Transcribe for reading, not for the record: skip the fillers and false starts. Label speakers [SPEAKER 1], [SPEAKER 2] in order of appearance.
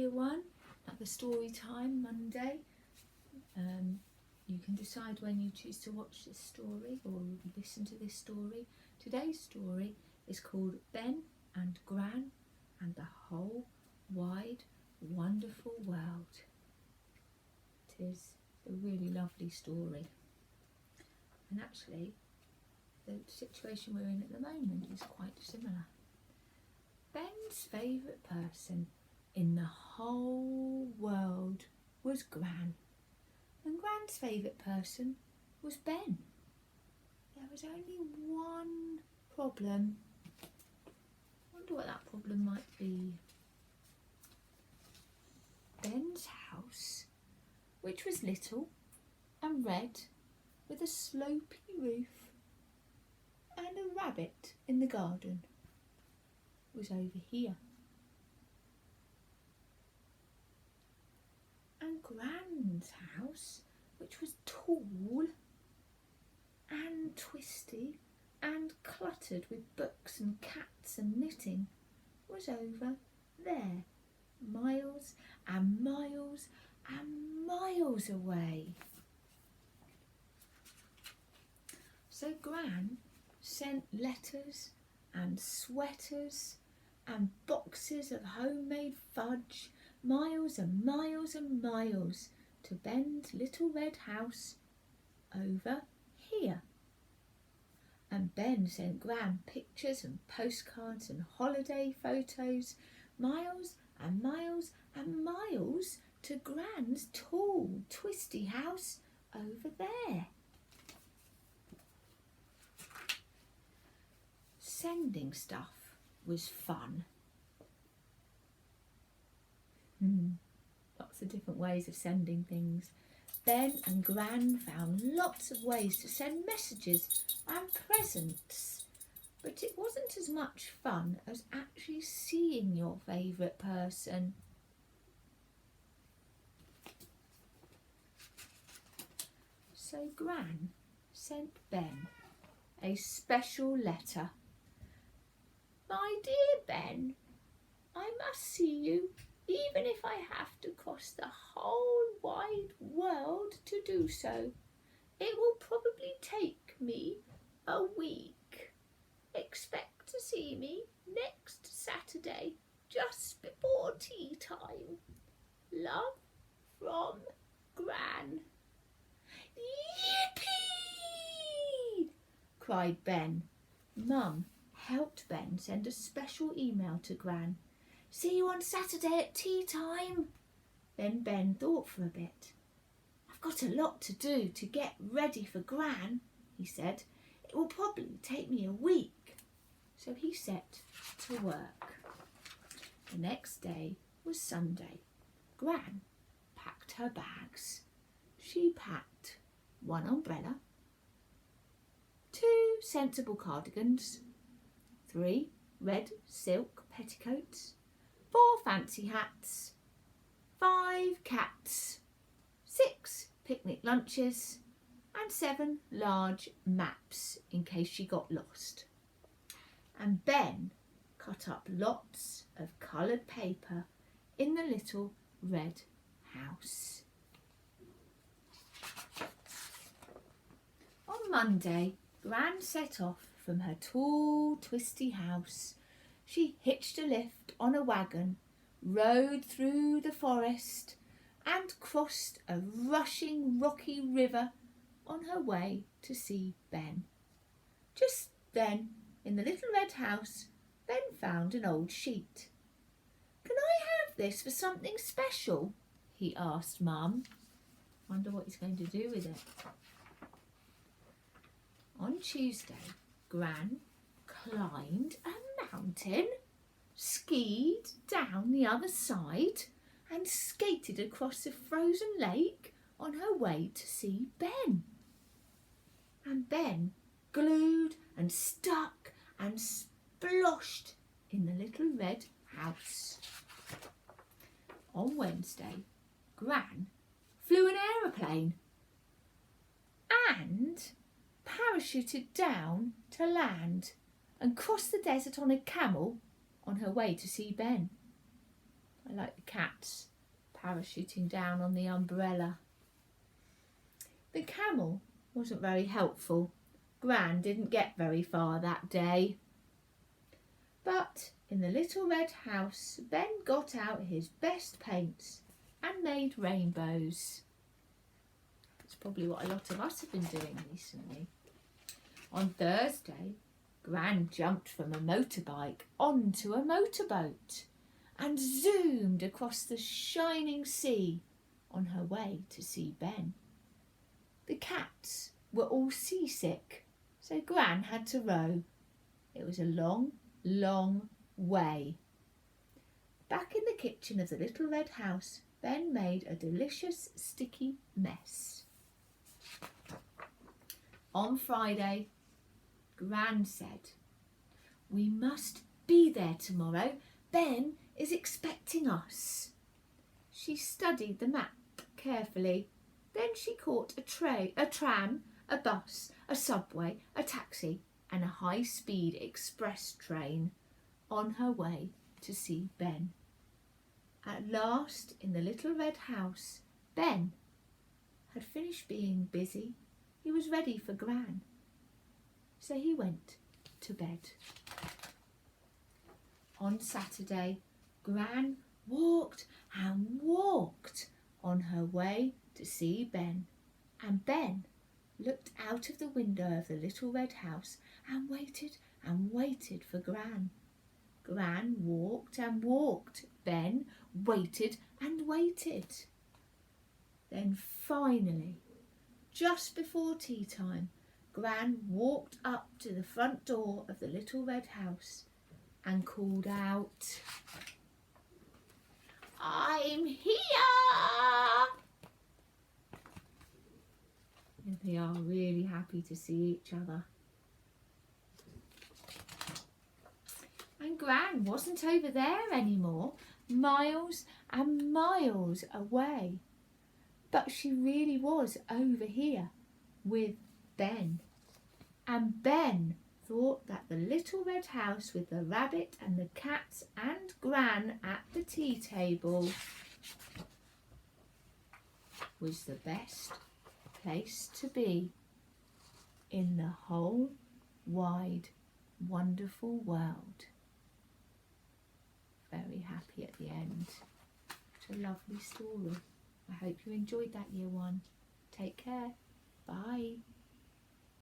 [SPEAKER 1] everyone at the story time Monday. You can decide when you choose to watch this story or listen to this story. Today's story is called Ben and Gran and the Whole Wide Wonderful World. It is a really lovely story, and actually the situation we're in at the moment is quite similar. Ben's favourite person in the whole world was Gran, and Gran's favourite person was Ben. There was only one problem. I wonder what that problem might be. Ben's house, which was little and red with a slopey roof and a rabbit in the garden, was over here. And Gran's house, which was tall and twisty and cluttered with books and cats and knitting, was over there, miles and miles and miles away. So Gran sent letters and sweaters and boxes of homemade fudge miles and miles and miles to Ben's little red house over here. And Ben sent Gran pictures and postcards and holiday photos miles and miles and miles to Gran's tall, twisty house over there. Sending stuff was fun. Lots of different ways of sending things. Ben and Gran found lots of ways to send messages and presents, but it wasn't as much fun as actually seeing your favourite person. So Gran sent Ben a special letter. My dear Ben, I must see you, even if I have to cross the whole wide world to do so. It will probably take me a week. Expect to see me next Saturday, just before tea time. Love from Gran. Yippee! Cried Ben. Mum helped Ben send a special email to Gran. See you on Saturday at tea time. Then Ben thought for a bit. I've got a lot to do to get ready for Gran, he said. It will probably take me a week. So he set to work. The next day was Sunday. Gran packed her bags. She packed one umbrella, 2 sensible cardigans, 3 red silk petticoats, 4 fancy hats, 5 cats, 6 picnic lunches, and 7 large maps in case she got lost. And Ben cut up lots of coloured paper in the little red house. On Monday, Gran set off from her tall, twisty house. She hitched a lift on a wagon, rode through the forest and crossed a rushing rocky river on her way to see Ben. Just then, in the little red house, Ben found an old sheet. Can I have this for something special? He asked Mum. Wonder what he's going to do with it. On Tuesday, Gran climbed a mountain, skied down the other side and skated across a frozen lake on her way to see Ben. And Ben glued and stuck and sploshed in the little red house. On Wednesday, Gran flew an aeroplane and parachuted down to land and crossed the desert on a camel on her way to see Ben. I like the cats parachuting down on the umbrella. The camel wasn't very helpful. Gran didn't get very far that day. But in the little red house, Ben got out his best paints and made rainbows. That's probably what a lot of us have been doing recently. On Thursday, Gran jumped from a motorbike onto a motorboat and zoomed across the shining sea on her way to see Ben. The cats were all seasick, so Gran had to row. It was a long, long way. Back in the kitchen of the little red house, Ben made a delicious sticky mess. On Friday, Gran said, "We must be there tomorrow. Ben is expecting us." She studied the map carefully. Then she caught a tram, a bus, a subway, a taxi and a high-speed express train on her way to see Ben. At last, in the little red house, Ben had finished being busy. He was ready for Gran. So he went to bed. On Saturday, Gran walked and walked on her way to see Ben, and Ben looked out of the window of the little red house and waited for Gran. Gran walked and walked. Ben waited and waited. Then finally, just before tea time, Gran walked up to the front door of the little red house and called out, "I'm here!" And they are really happy to see each other. And Gran wasn't over there anymore, miles and miles away. But she really was over here with Ben. And Ben thought that the little red house with the rabbit and the cats and Gran at the tea table was the best place to be in the whole wide, wonderful world. Very happy at the end. It's a lovely story. I hope you enjoyed that, Year 1. Take care. Bye.